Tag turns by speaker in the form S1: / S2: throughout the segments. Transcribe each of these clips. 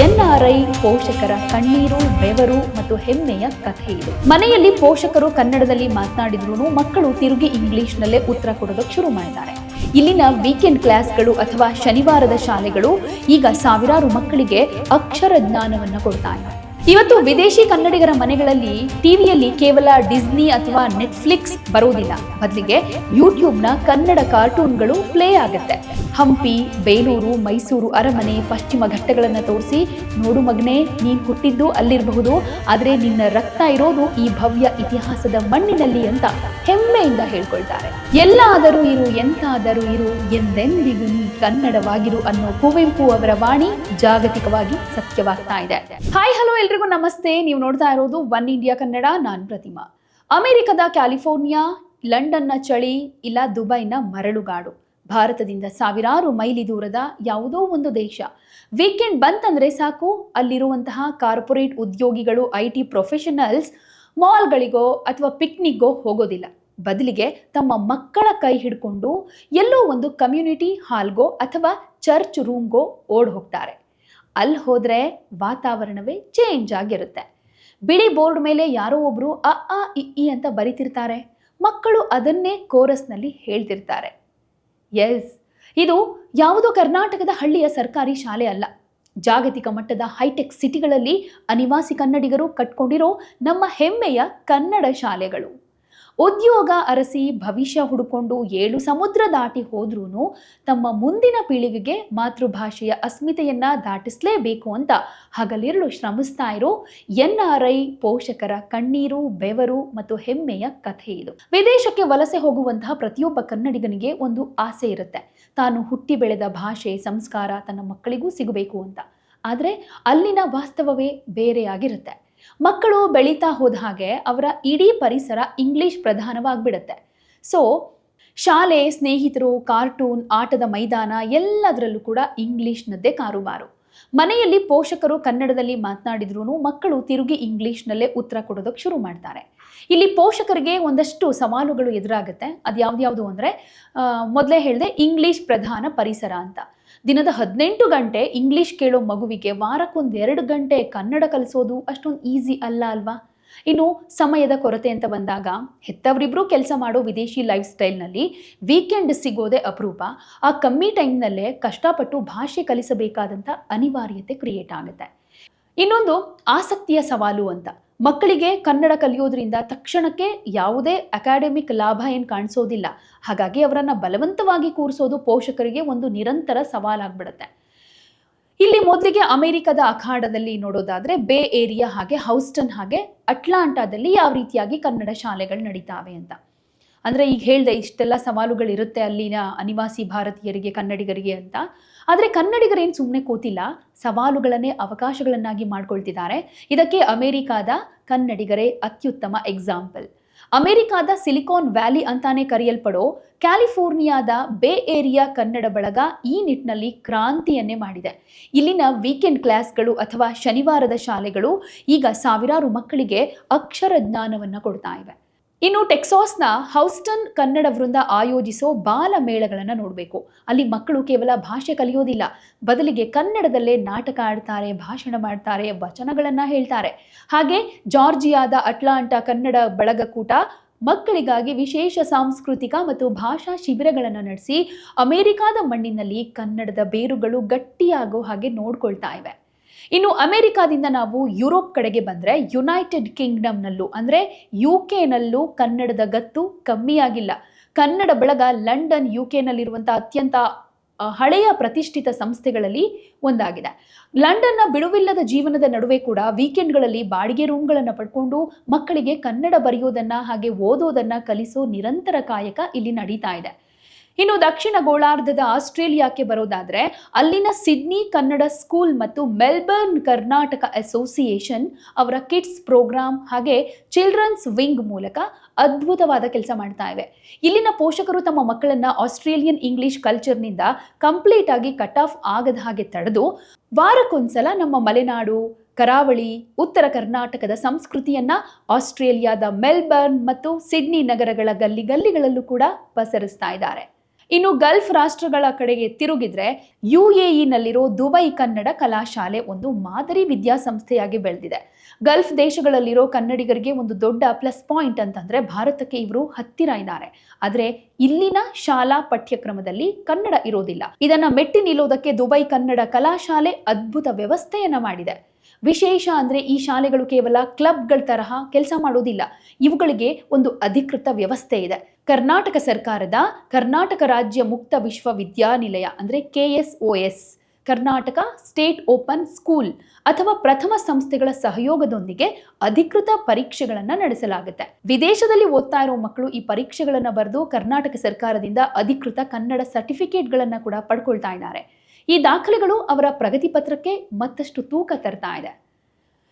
S1: NRI ಪೋಷಕರ ಕಣ್ಣೀರು, ಬೆವರು ಮತ್ತು ಹೆಮ್ಮೆಯ ಕಥೆ ಇದು. ಮನೆಯಲ್ಲಿ ಪೋಷಕರು ಕನ್ನಡದಲ್ಲಿ ಮಾತನಾಡಿದ್ರು ಮಕ್ಕಳು ತಿರುಗಿ ಇಂಗ್ಲಿಷ್ನಲ್ಲೇ ಉತ್ತರ ಕೊಡೋದಕ್ಕೆ ಶುರು ಮಾಡಿದ್ದಾರೆ. ಇಲ್ಲಿನ ವೀಕೆಂಡ್ ಕ್ಲಾಸ್ಗಳು ಅಥವಾ ಶನಿವಾರದ ಶಾಲೆಗಳು ಈಗ ಸಾವಿರಾರು ಮಕ್ಕಳಿಗೆ ಅಕ್ಷರ ಜ್ಞಾನವನ್ನ ಕೊಡ್ತಾ ಇವೆ. ಇವತ್ತು ವಿದೇಶಿ ಕನ್ನಡಿಗರ ಮನೆಗಳಲ್ಲಿ ಟಿವಿಯಲ್ಲಿ ಕೇವಲ ಡಿಸ್ನಿ ಅಥವಾ ನೆಟ್ಫ್ಲಿಕ್ಸ್ ಬರೋದಿಲ್ಲ, ಬದಲಿಗೆ ಯೂಟ್ಯೂಬ್ನ ಕನ್ನಡ ಕಾರ್ಟೂನ್ಗಳು ಪ್ಲೇ ಆಗುತ್ತೆ. ಹಂಪಿ, ಬೇಲೂರು, ಮೈಸೂರು ಅರಮನೆ, ಪಶ್ಚಿಮ ಘಟ್ಟಗಳನ್ನು ತೋರಿಸಿ, ನೋಡು ಮಗನೇ, ನೀನು ಹುಟ್ಟಿದ್ದು ಅಲ್ಲಿರಬಹುದು, ಆದರೆ ನಿನ್ನ ರಕ್ತ ಇರೋದು ಈ ಭವ್ಯ ಇತಿಹಾಸದ ಮಣ್ಣಿನಲ್ಲಿ ಅಂತ ಹೆಮ್ಮೆಯಿಂದ ಹೇಳ್ಕೊಳ್ತಾರೆ. ಎಲ್ಲಾದರೂ ಇರು, ಎಂತಾದರೂ ಇರು, ಎಂದೆಂದಿಗೂ ನೀ ಕನ್ನಡವಾಗಿರು ಅನ್ನೋ ಕುವೆಂಪು ಅವರ ವಾಣಿ ಜಾಗತಿಕವಾಗಿ ಸತ್ಯವಾಗ್ತಾ ಇದೆ. ಹಾಯ್ ಹಲೋ ಎಲ್ರಿಗೂ ನಮಸ್ತೆ. ನೀವು ನೋಡ್ತಾ ಇರೋದು ಒನ್ ಇಂಡಿಯಾ ಕನ್ನಡ. ನಾನು ಪ್ರತಿಮಾ. ಅಮೆರಿಕದ ಕ್ಯಾಲಿಫೋರ್ನಿಯಾ, ಲಂಡನ್ನ ಚಳಿ, ಇಲ್ಲ ದುಬೈನ ಮರಳುಗಾಡು, ಭಾರತದಿಂದ ಸಾವಿರಾರು ಮೈಲಿ ದೂರದ ಯಾವುದೋ ಒಂದು ದೇಶ. ವೀಕೆಂಡ್ ಬಂತಂದ್ರೆ ಸಾಕು, ಅಲ್ಲಿರುವಂತಹ ಕಾರ್ಪೊರೇಟ್ ಉದ್ಯೋಗಿಗಳು, IT ಪ್ರೊಫೆಷನಲ್ಸ್ ಮಾಲ್ಗಳಿಗೋ ಅಥವಾ ಪಿಕ್ನಿಕ್ಗೋ ಹೋಗೋದಿಲ್ಲ, ಬದಲಿಗೆ ತಮ್ಮ ಮಕ್ಕಳ ಕೈ ಹಿಡ್ಕೊಂಡು ಎಲ್ಲೋ ಒಂದು ಕಮ್ಯುನಿಟಿ ಹಾಲ್ಗೋ ಅಥವಾ ಚರ್ಚ್ ರೂಮ್ಗೋ ಓಡ್ ಹೋಗ್ತಾರೆ. ಅಲ್ಲಿ ಹೋದ್ರೆ ವಾತಾವರಣವೇ ಚೇಂಜ್ ಆಗಿರುತ್ತೆ. ಬಿಳಿ ಬೋರ್ಡ್ ಮೇಲೆ ಯಾರೋ ಒಬ್ರು ಅ ಆ ಇ ಈ ಅಂತ ಬರಿತಿರ್ತಾರೆ, ಮಕ್ಕಳು ಅದನ್ನೇ ಕೋರಸ್ನಲ್ಲಿ ಹೇಳ್ತಿರ್ತಾರೆ. ಎಸ್, ಇದು ಯಾವುದೋ ಕರ್ನಾಟಕದ ಹಳ್ಳಿಯ ಸರ್ಕಾರಿ ಶಾಲೆ ಅಲ್ಲ, ಜಾಗತಿಕ ಮಟ್ಟದ ಹೈಟೆಕ್ ಸಿಟಿಗಳಲ್ಲಿ ಅನಿವಾಸಿ ಕನ್ನಡಿಗರು ಕಟ್ಕೊಂಡಿರೋ ನಮ್ಮ ಹೆಮ್ಮೆಯ ಕನ್ನಡ ಶಾಲೆಗಳು. ಉದ್ಯೋಗ ಅರಸಿ ಭವಿಷ್ಯ ಹುಡುಕೊಂಡು 7 ಸಮುದ್ರ ದಾಟಿ ಹೋದ್ರೂ ತಮ್ಮ ಮುಂದಿನ ಪೀಳಿಗೆಗೆ ಮಾತೃಭಾಷೆಯ ಅಸ್ಮಿತೆಯನ್ನ ದಾಟಿಸಲೇಬೇಕು ಅಂತ ಹಗಲಿರುಳು ಶ್ರಮಿಸ್ತಾ ಇರೋ NRI ಪೋಷಕರ ಕಣ್ಣೀರು, ಬೆವರು ಮತ್ತು ಹೆಮ್ಮೆಯ ಕಥೆ ಇದು. ವಿದೇಶಕ್ಕೆ ವಲಸೆ ಹೋಗುವಂತಹ ಪ್ರತಿಯೊಬ್ಬ ಕನ್ನಡಿಗನಿಗೆ ಒಂದು ಆಸೆ ಇರುತ್ತೆ, ತಾನು ಹುಟ್ಟಿ ಬೆಳೆದ ಭಾಷೆ, ಸಂಸ್ಕಾರ ತನ್ನ ಮಕ್ಕಳಿಗೂ ಸಿಗಬೇಕು ಅಂತ. ಆದರೆ ಅಲ್ಲಿನ ವಾಸ್ತವವೇ ಬೇರೆಯಾಗಿರುತ್ತೆ. ಮಕ್ಕಳು ಬೆಳೀತಾ ಹೋದ ಹಾಗೆ ಅವರ ಇಡೀ ಪರಿಸರ ಇಂಗ್ಲಿಷ್ ಪ್ರಧಾನವಾಗಿಬಿಡುತ್ತೆ. ಸೊ ಶಾಲೆ, ಸ್ನೇಹಿತರು, ಕಾರ್ಟೂನ್, ಆಟದ ಮೈದಾನ ಎಲ್ಲದರಲ್ಲೂ ಕೂಡ ಇಂಗ್ಲಿಷ್ನದ್ದೇ ಕಾರುಬಾರು. ಮನೆಯಲ್ಲಿ ಪೋಷಕರು ಕನ್ನಡದಲ್ಲಿ ಮಾತನಾಡಿದ್ರು ಮಕ್ಕಳು ತಿರುಗಿ ಇಂಗ್ಲಿಷ್ನಲ್ಲೇ ಉತ್ತರ ಕೊಡೋದಕ್ಕೆ ಶುರು ಮಾಡ್ತಾರೆ. ಇಲ್ಲಿ ಪೋಷಕರಿಗೆ ಒಂದಷ್ಟು ಸವಾಲುಗಳು ಎದುರಾಗುತ್ತೆ. ಅದು ಯಾವ್ದು ಅಂದರೆ, ಮೊದಲೇ ಹೇಳಿದೆ, ಇಂಗ್ಲಿಷ್ ಪ್ರಧಾನ ಪರಿಸರ ಅಂತ. ದಿನದ 18 ಗಂಟೆ ಇಂಗ್ಲಿಷ್ ಕೇಳೋ ಮಗುವಿಗೆ ವಾರಕ್ಕೊಂದು 2 ಗಂಟೆ ಕನ್ನಡ ಕಲಿಸೋದು ಅಷ್ಟೊಂದು ಈಸಿ ಅಲ್ಲ ಅಲ್ವಾ? ಇನ್ನು ಸಮಯದ ಕೊರತೆ ಅಂತ ಬಂದಾಗ, ಹೆತ್ತವರಿಬ್ರು ಕೆಲಸ ಮಾಡೋ ವಿದೇಶಿ ಲೈಫ್ ಸ್ಟೈಲ್ನಲ್ಲಿ ವೀಕೆಂಡ್ ಸಿಗೋದೇ ಅಪರೂಪ. ಆ ಕಮ್ಮಿ ಟೈಮ್ನಲ್ಲೇ ಕಷ್ಟಪಟ್ಟು ಭಾಷೆ ಕಲಿಸಬೇಕಾದಂಥ ಅನಿವಾರ್ಯತೆ ಕ್ರಿಯೇಟ್ ಆಗುತ್ತೆ. ಇನ್ನೊಂದು ಆಸಕ್ತಿಯ ಸವಾಲು ಅಂತ, ಮಕ್ಕಳಿಗೆ ಕನ್ನಡ ಕಲಿಯೋದ್ರಿಂದ ತಕ್ಷಣಕ್ಕೆ ಯಾವುದೇ ಅಕಾಡೆಮಿಕ್ ಲಾಭ ಏನು ಕಾಣಿಸೋದಿಲ್ಲ. ಹಾಗಾಗಿ ಅವರನ್ನು ಬಲವಂತವಾಗಿ ಕೂರಿಸೋದು ಪೋಷಕರಿಗೆ ಒಂದು ನಿರಂತರ ಸವಾಲಾಗ್ಬಿಡುತ್ತೆ. ಇಲ್ಲಿ ಮೊದಲಿಗೆ ಅಮೆರಿಕದ ಅಖಾಡದಲ್ಲಿ ನೋಡೋದಾದ್ರೆ, ಬೇ ಏರಿಯಾ ಹಾಗೆ ಹೌಸ್ಟನ್ ಹಾಗೆ ಅಟ್ಲಾಂಟಾದಲ್ಲಿ ಯಾವ ರೀತಿಯಾಗಿ ಕನ್ನಡ ಶಾಲೆಗಳು ನಡೀತಾವೆ ಅಂತ. ಅಂದರೆ ಈಗ ಹೇಳಿದೆ, ಇಷ್ಟೆಲ್ಲ ಸವಾಲುಗಳಿರುತ್ತೆ ಅಲ್ಲಿನ ಅನಿವಾಸಿ ಭಾರತೀಯರಿಗೆ, ಕನ್ನಡಿಗರಿಗೆ ಅಂತ. ಆದರೆ ಕನ್ನಡಿಗರೇನು ಸುಮ್ಮನೆ ಕೂತಿಲ್ಲ, ಸವಾಲುಗಳನ್ನೇ ಅವಕಾಶಗಳನ್ನಾಗಿ ಮಾಡ್ಕೊಳ್ತಿದ್ದಾರೆ. ಇದಕ್ಕೆ ಅಮೆರಿಕಾದ ಕನ್ನಡಿಗರೇ ಅತ್ಯುತ್ತಮ ಎಕ್ಸಾಂಪಲ್. ಅಮೆರಿಕಾದ ಸಿಲಿಕಾನ್ ವ್ಯಾಲಿ ಅಂತಾನೆ ಕರೆಯಲ್ಪಡೋ ಕ್ಯಾಲಿಫೋರ್ನಿಯಾದ ಬೇ ಏರಿಯಾ ಕನ್ನಡ ಬಳಗ ಈ ನಿಟ್ಟಿನಲ್ಲಿ ಕ್ರಾಂತಿಯನ್ನೇ ಮಾಡಿದೆ. ಇಲ್ಲಿನ ವೀಕೆಂಡ್ ಕ್ಲಾಸ್ಗಳು ಅಥವಾ ಶನಿವಾರದ ಶಾಲೆಗಳು ಈಗ ಸಾವಿರಾರು ಮಕ್ಕಳಿಗೆ ಅಕ್ಷರ ಜ್ಞಾನವನ್ನು ಕೊಡ್ತಾ ಇವೆ. ಇನ್ನು ಟೆಕ್ಸಾಸ್ನ ಹೌಸ್ಟನ್ ಕನ್ನಡ ವೃಂದ ಆಯೋಜಿಸೋ ಬಾಲ ಮೇಳಗಳನ್ನು ನೋಡಬೇಕು. ಅಲ್ಲಿ ಮಕ್ಕಳು ಕೇವಲ ಭಾಷೆ ಕಲಿಯೋದಿಲ್ಲ, ಬದಲಿಗೆ ಕನ್ನಡದಲ್ಲೇ ನಾಟಕ ಆಡ್ತಾರೆ, ಭಾಷಣ ಮಾಡ್ತಾರೆ, ವಚನಗಳನ್ನು ಹೇಳ್ತಾರೆ. ಹಾಗೆ ಜಾರ್ಜಿಯಾದ ಅಟ್ಲಾಂಟಾ ಕನ್ನಡ ಬಳಗಕೂಟ ಮಕ್ಕಳಿಗಾಗಿ ವಿಶೇಷ ಸಾಂಸ್ಕೃತಿಕ ಮತ್ತು ಭಾಷಾ ಶಿಬಿರಗಳನ್ನು ನಡೆಸಿ ಅಮೆರಿಕಾದ ಮಣ್ಣಿನಲ್ಲಿ ಕನ್ನಡದ ಬೇರುಗಳು ಗಟ್ಟಿಯಾಗೋ ಹಾಗೆ ನೋಡ್ಕೊಳ್ತಾ ಇವೆ. ಇನ್ನು ಅಮೆರಿಕಾದಿಂದ ನಾವು ಯುರೋಪ್ ಕಡೆಗೆ ಬಂದರೆ, ಯುನೈಟೆಡ್ ಕಿಂಗ್ಡಮ್ನಲ್ಲೂ ಅಂದರೆ UK-ನಲ್ಲೂ ಕನ್ನಡದ ಗತ್ತು ಕಮ್ಮಿಯಾಗಿಲ್ಲ. ಕನ್ನಡ ಬಳಗ ಲಂಡನ್, UK-ನಲ್ಲಿರುವಂಥ ಅತ್ಯಂತ ಹಳೆಯ ಪ್ರತಿಷ್ಠಿತ ಸಂಸ್ಥೆಗಳಲ್ಲಿ ಒಂದಾಗಿದೆ. ಲಂಡನ್ನ ಬಿಡುವಿಲ್ಲದ ಜೀವನದ ನಡುವೆ ಕೂಡ ವೀಕೆಂಡ್ಗಳಲ್ಲಿ ಬಾಡಿಗೆ ರೂಮ್ಗಳನ್ನು ಪಡ್ಕೊಂಡು ಮಕ್ಕಳಿಗೆ ಕನ್ನಡ ಬರೆಯೋದನ್ನು ಹಾಗೆ ಓದೋದನ್ನು ಕಲಿಸೋ ನಿರಂತರ ಕಾಯಕ ಇಲ್ಲಿ ನಡೀತಾ ಇದೆ. ಇನ್ನು ದಕ್ಷಿಣ ಗೋಳಾರ್ಧದ ಆಸ್ಟ್ರೇಲಿಯಾಕ್ಕೆ ಬರೋದಾದ್ರೆ, ಅಲ್ಲಿನ ಸಿಡ್ನಿ ಕನ್ನಡ ಸ್ಕೂಲ್ ಮತ್ತು ಮೆಲ್ಬರ್ನ್ ಕರ್ನಾಟಕ ಅಸೋಸಿಯೇಷನ್ ಅವರ ಕಿಡ್ಸ್ ಪ್ರೋಗ್ರಾಮ್ ಹಾಗೆ ಚಿಲ್ಡ್ರನ್ಸ್ ವಿಂಗ್ ಮೂಲಕ ಅದ್ಭುತವಾದ ಕೆಲಸ ಮಾಡ್ತಾ ಇವೆ. ಇಲ್ಲಿನ ಪೋಷಕರು ತಮ್ಮ ಮಕ್ಕಳನ್ನ ಆಸ್ಟ್ರೇಲಿಯನ್ ಇಂಗ್ಲಿಷ್ ಕಲ್ಚರ್ನಿಂದ ಕಂಪ್ಲೀಟ್ ಆಗಿ ಕಟ್ ಆಫ್ ಆಗದ ಹಾಗೆ ತಡೆದು ವಾರಕ್ಕೊಂದ್ಸಲ ನಮ್ಮ ಮಲೆನಾಡು, ಕರಾವಳಿ, ಉತ್ತರ ಕರ್ನಾಟಕದ ಸಂಸ್ಕೃತಿಯನ್ನ ಆಸ್ಟ್ರೇಲಿಯಾದ ಮೆಲ್ಬರ್ನ್ ಮತ್ತು ಸಿಡ್ನಿ ನಗರಗಳ ಗಲ್ಲಿಗಳಲ್ಲೂ ಕೂಡ ಪಸರಿಸ್ತಾ ಇದ್ದಾರೆ. ಇನ್ನು ಗಲ್ಫ್ ರಾಷ್ಟ್ರಗಳ ಕಡೆಗೆ ತಿರುಗಿದ್ರೆ UAE-ನಲ್ಲಿರೋ ದುಬೈ ಕನ್ನಡ ಕಲಾಶಾಲೆ ಒಂದು ಮಾದರಿ ವಿದ್ಯಾಸಂಸ್ಥೆಯಾಗಿ ಬೆಳೆದಿದೆ. ಗಲ್ಫ್ ದೇಶಗಳಲ್ಲಿರೋ ಕನ್ನಡಿಗರಿಗೆ ಒಂದು ದೊಡ್ಡ ಪ್ಲಸ್ ಪಾಯಿಂಟ್ ಅಂತಂದ್ರೆ ಭಾರತಕ್ಕೆ ಇವರು ಹತ್ತಿರ ಇದ್ದಾರೆ. ಆದ್ರೆ ಇಲ್ಲಿನ ಶಾಲಾ ಪಠ್ಯಕ್ರಮದಲ್ಲಿ ಕನ್ನಡ ಇರೋದಿಲ್ಲ. ಇದನ್ನ ಮೆಟ್ಟಿ ನಿಲ್ಲೋದಕ್ಕೆ ದುಬೈ ಕನ್ನಡ ಕಲಾಶಾಲೆ ಅದ್ಭುತ ವ್ಯವಸ್ಥೆಯನ್ನ ಮಾಡಿದೆ. ವಿಶೇಷ ಅಂದ್ರೆ ಈ ಶಾಲೆಗಳು ಕೇವಲ ಕ್ಲಬ್ಗಳ ತರಹ ಕೆಲಸ ಮಾಡೋದಿಲ್ಲ. ಇವುಗಳಿಗೆ ಒಂದು ಅಧಿಕೃತ ವ್ಯವಸ್ಥೆ ಇದೆ. ಕರ್ನಾಟಕ ಸರ್ಕಾರದ ಕರ್ನಾಟಕ ರಾಜ್ಯ ಮುಕ್ತ ವಿಶ್ವವಿದ್ಯಾನಿಲಯ ಅಂದ್ರೆ KSOS, Karnataka state open school ಅಥವಾ ಪ್ರಥಮ ಸಂಸ್ಥೆಗಳ ಸಹಯೋಗದೊಂದಿಗೆ ಅಧಿಕೃತ ಪರೀಕ್ಷೆಗಳನ್ನ ನಡೆಸಲಾಗುತ್ತೆ. ವಿದೇಶದಲ್ಲಿ ಓದ್ತಾ ಇರೋ ಮಕ್ಕಳು ಈ ಪರೀಕ್ಷೆಗಳನ್ನ ಬರೆದು ಕರ್ನಾಟಕ ಸರ್ಕಾರದಿಂದ ಅಧಿಕೃತ ಕನ್ನಡ ಸರ್ಟಿಫಿಕೇಟ್ಗಳನ್ನ ಕೂಡ ಪಡ್ಕೊಳ್ತಾ ಇದ್ದಾರೆ. ಈ ದಾಖಲೆಗಳು ಅವರ ಪ್ರಗತಿ ಪತ್ರಕ್ಕೆ ಮತ್ತಷ್ಟು ತೂಕ ತರ್ತಾ ಇದೆ.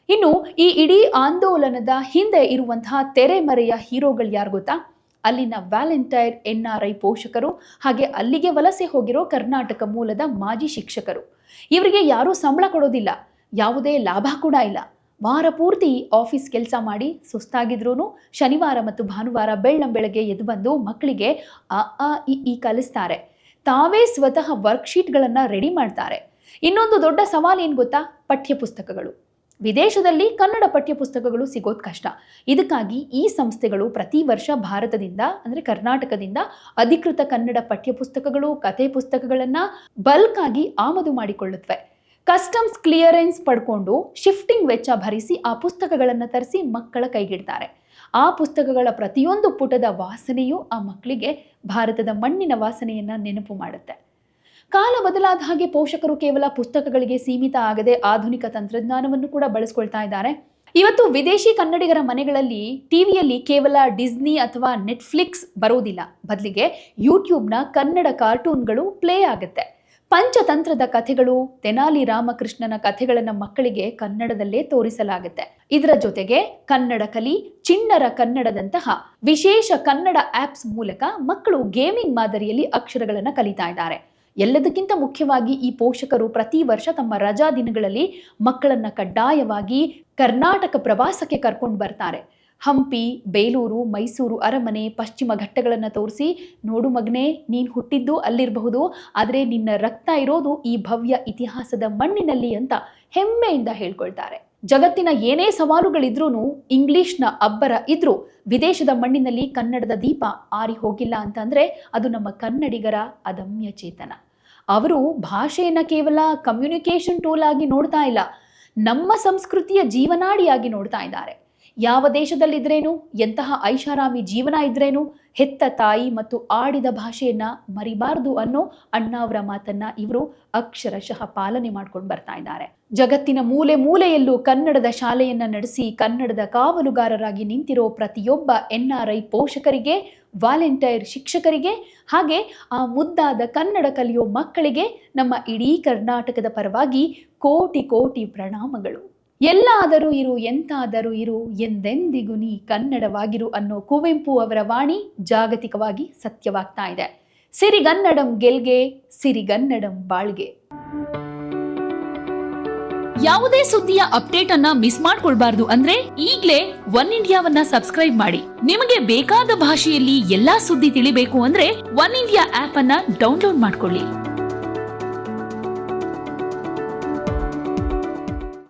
S1: ಇನ್ನು ಈ ಇಡೀ ಆಂದೋಲನದ ಹಿಂದೆ ಇರುವಂತಹ ತೆರೆಮರೆಯ ಹೀರೋಗಳು ಯಾರು ಗೊತ್ತಾ? ಅಲ್ಲಿನ ವ್ಯಾಲೆಂಟೈರ್ NRI ಪೋಷಕರು, ಹಾಗೆ ಅಲ್ಲಿಗೆ ವಲಸೆ ಹೋಗಿರೋ ಕರ್ನಾಟಕ ಮೂಲದ ಮಾಜಿ ಶಿಕ್ಷಕರು. ಇವರಿಗೆ ಯಾರೂ ಸಂಬಳ ಕೊಡೋದಿಲ್ಲ, ಯಾವುದೇ ಲಾಭ ಕೂಡ ಇಲ್ಲ. ವಾರ ಪೂರ್ತಿ ಆಫೀಸ್ ಕೆಲಸ ಮಾಡಿ ಸುಸ್ತಾಗಿದ್ರೂ ಶನಿವಾರ ಮತ್ತು ಭಾನುವಾರ ಬೆಳ್ಳಂಬೆಳಗ್ಗೆ ಎದ್ದು ಬಂದು ಮಕ್ಕಳಿಗೆ ಅ ಇ ಕಲಿಸ್ತಾರೆ. ತಾವೇ ಸ್ವತಃ ವರ್ಕ್ಶೀಟ್ಗಳನ್ನು ರೆಡಿ ಮಾಡ್ತಾರೆ. ಇನ್ನೊಂದು ದೊಡ್ಡ ಸವಾಲು ಏನು ಗೊತ್ತಾ? ಪಠ್ಯಪುಸ್ತಕಗಳು. ವಿದೇಶದಲ್ಲಿ ಕನ್ನಡ ಪಠ್ಯಪುಸ್ತಕಗಳು ಸಿಗೋದು ಕಷ್ಟ. ಇದಕ್ಕಾಗಿ ಈ ಸಂಸ್ಥೆಗಳು ಪ್ರತಿ ವರ್ಷ ಭಾರತದಿಂದ ಅಂದರೆ ಕರ್ನಾಟಕದಿಂದ ಅಧಿಕೃತ ಕನ್ನಡ ಪಠ್ಯಪುಸ್ತಕಗಳು, ಕಥೆ ಪುಸ್ತಕಗಳನ್ನು ಬಲ್ಕ್ ಆಗಿ ಆಮದು ಮಾಡಿಕೊಳ್ಳುತ್ತವೆ. ಕಸ್ಟಮ್ಸ್ ಕ್ಲಿಯರೆನ್ಸ್ ಪಡ್ಕೊಂಡು ಶಿಫ್ಟಿಂಗ್ ವೆಚ್ಚ ಭರಿಸಿ ಆ ಪುಸ್ತಕಗಳನ್ನು ತರಿಸಿ ಮಕ್ಕಳ ಕೈಗಿಡ್ತಾರೆ. ಆ ಪುಸ್ತಕಗಳ ಪ್ರತಿಯೊಂದು ಪುಟದ ವಾಸನೆಯೂ ಆ ಮಕ್ಕಳಿಗೆ ಭಾರತದ ಮಣ್ಣಿನ ವಾಸನೆಯನ್ನ ನೆನಪು ಮಾಡುತ್ತೆ. ಕಾಲ ಬದಲಾದ ಹಾಗೆ ಪೋಷಕರು ಕೇವಲ ಪುಸ್ತಕಗಳಿಗೆ ಸೀಮಿತ ಆಗದೆ ಆಧುನಿಕ ತಂತ್ರಜ್ಞಾನವನ್ನು ಕೂಡ ಬಳಸ್ಕೊಳ್ತಾ ಇದ್ದಾರೆ. ಇವತ್ತು ವಿದೇಶಿ ಕನ್ನಡಿಗರ ಮನೆಗಳಲ್ಲಿ ಟಿವಿಯಲ್ಲಿ ಕೇವಲ ಡಿಸ್ನಿ ಅಥವಾ ನೆಟ್ಫ್ಲಿಕ್ಸ್ ಬರೋದಿಲ್ಲ, ಬದಲಿಗೆ ಯೂಟ್ಯೂಬ್ನ ಕನ್ನಡ ಕಾರ್ಟೂನ್ಗಳು ಪ್ಲೇ ಆಗುತ್ತೆ. ಪಂಚತಂತ್ರದ ಕಥೆಗಳು, ತೆನಾಲಿ ರಾಮಕೃಷ್ಣನ ಕಥೆಗಳನ್ನು ಮಕ್ಕಳಿಗೆ ಕನ್ನಡದಲ್ಲೇ ತೋರಿಸಲಾಗುತ್ತೆ. ಇದರ ಜೊತೆಗೆ ಕನ್ನಡ ಕಲಿ, ಚಿಣ್ಣರ ಕನ್ನಡದಂತಹ ವಿಶೇಷ ಕನ್ನಡ ಆಪ್ಸ್ ಮೂಲಕ ಮಕ್ಕಳು ಗೇಮಿಂಗ್ ಮಾದರಿಯಲ್ಲಿ ಅಕ್ಷರಗಳನ್ನು ಕಲಿತಾ ಇದ್ದಾರೆ. ಎಲ್ಲದಕ್ಕಿಂತ ಮುಖ್ಯವಾಗಿ ಈ ಪೋಷಕರು ಪ್ರತಿ ವರ್ಷ ತಮ್ಮ ರಜಾ ದಿನಗಳಲ್ಲಿ ಮಕ್ಕಳನ್ನ ಕಡ್ಡಾಯವಾಗಿ ಕರ್ನಾಟಕ ಪ್ರವಾಸಕ್ಕೆ ಕರ್ಕೊಂಡು ಬರ್ತಾರೆ. ಹಂಪಿ, ಬೇಲೂರು, ಮೈಸೂರು ಅರಮನೆ, ಪಶ್ಚಿಮ ಘಟ್ಟಗಳನ್ನು ತೋರಿಸಿ, ನೋಡು ಮಗನೇ, ನೀನು ಹುಟ್ಟಿದ್ದು ಅಲ್ಲಿರಬಹುದು, ಆದರೆ ನಿನ್ನ ರಕ್ತ ಇರೋದು ಈ ಭವ್ಯ ಇತಿಹಾಸದ ಮಣ್ಣಿನಲ್ಲಿ ಅಂತ ಹೆಮ್ಮೆಯಿಂದ ಹೇಳ್ಕೊಳ್ತಾರೆ. ಜಗತ್ತಿನ ಏನೇ ಸವಾಲುಗಳಿದ್ರೂ, ಇಂಗ್ಲಿಷ್ನ ಅಬ್ಬರ ಇದ್ರೂ ವಿದೇಶದ ಮಣ್ಣಿನಲ್ಲಿ ಕನ್ನಡದ ದೀಪ ಆರಿ ಹೋಗಿಲ್ಲ ಅಂತಂದ್ರೆ ಅದು ನಮ್ಮ ಕನ್ನಡಿಗರ ಅದಮ್ಯ ಚೇತನ. ಅವರು ಭಾಷೆಯನ್ನ ಕೇವಲ ಕಮ್ಯುನಿಕೇಷನ್ ಟೂಲ್ ಆಗಿ ನೋಡ್ತಾ ಇಲ್ಲ, ನಮ್ಮ ಸಂಸ್ಕೃತಿಯ ಜೀವನಾಡಿಯಾಗಿ ನೋಡ್ತಾ ಇದ್ದಾರೆ. ಯಾವ ದೇಶದಲ್ಲಿದ್ರೇನು, ಎಂತಹ ಐಷಾರಾಮಿ ಜೀವನ ಇದ್ರೇನು, ಹೆತ್ತ ತಾಯಿ ಮತ್ತು ಆಡಿದ ಭಾಷೆಯನ್ನ ಮರಿಬಾರದು ಅನ್ನೋ ಅಣ್ಣಾವರ ಮಾತನ್ನ ಇವರು ಅಕ್ಷರಶಃ ಪಾಲನೆ ಮಾಡ್ಕೊಂಡು ಬರ್ತಾ ಇದ್ದಾರೆ. ಜಗತ್ತಿನ ಮೂಲೆ ಮೂಲೆಯಲ್ಲೂ ಕನ್ನಡದ ಶಾಲೆಯನ್ನ ನಡೆಸಿ ಕನ್ನಡದ ಕಾವಲುಗಾರರಾಗಿ ನಿಂತಿರೋ ಪ್ರತಿಯೊಬ್ಬ NRI ಪೋಷಕರಿಗೆ, ವಾಲೆಂಟೈರ್ ಶಿಕ್ಷಕರಿಗೆ, ಹಾಗೆ ಆ ಮುದ್ದಾದ ಕನ್ನಡ ಕಲಿಯೋ ಮಕ್ಕಳಿಗೆ ನಮ್ಮ ಇಡೀ ಕರ್ನಾಟಕದ ಪರವಾಗಿ ಕೋಟಿ ಕೋಟಿ ಪ್ರಣಾಮಗಳು. ಎಲ್ಲಾದರೂ ಇರು, ಎಂತಾದರೂ ಇರು, ಎಂದೆಂದಿಗೂ ನೀ ಕನ್ನಡವಾಗಿರು ಅನ್ನೋ ಕುವೆಂಪು ಅವರ ವಾಣಿ ಜಾಗತಿಕವಾಗಿ ಸತ್ಯವಾಗ್ತಾ ಇದೆ. ಸಿರಿಗನ್ನಡಂ ಗೆಲ್ಗೆ, ಸಿರಿಗನ್ನಡಂ ಬಾಳ್ಗೆ. ಯಾವುದೇ ಸುದ್ದಿಯ ಅಪ್ಡೇಟ್ ಅನ್ನ ಮಿಸ್ ಮಾಡ್ಕೊಳ್ಬಾರ್ದು ಅಂದ್ರೆ ಈಗ್ಲೇ ಒನ್ ಇಂಡಿಯಾವನ್ನ ಸಬ್ಸ್ಕ್ರೈಬ್ ಮಾಡಿ. ನಿಮಗೆ ಬೇಕಾದ ಭಾಷೆಯಲ್ಲಿ ಎಲ್ಲಾ ಸುದ್ದಿ ತಿಳಿಬೇಕು ಅಂದ್ರೆ ಒನ್ ಇಂಡಿಯಾ ಆಪ್ ಅನ್ನ ಡೌನ್ಲೋಡ್ ಮಾಡ್ಕೊಳ್ಳಿ.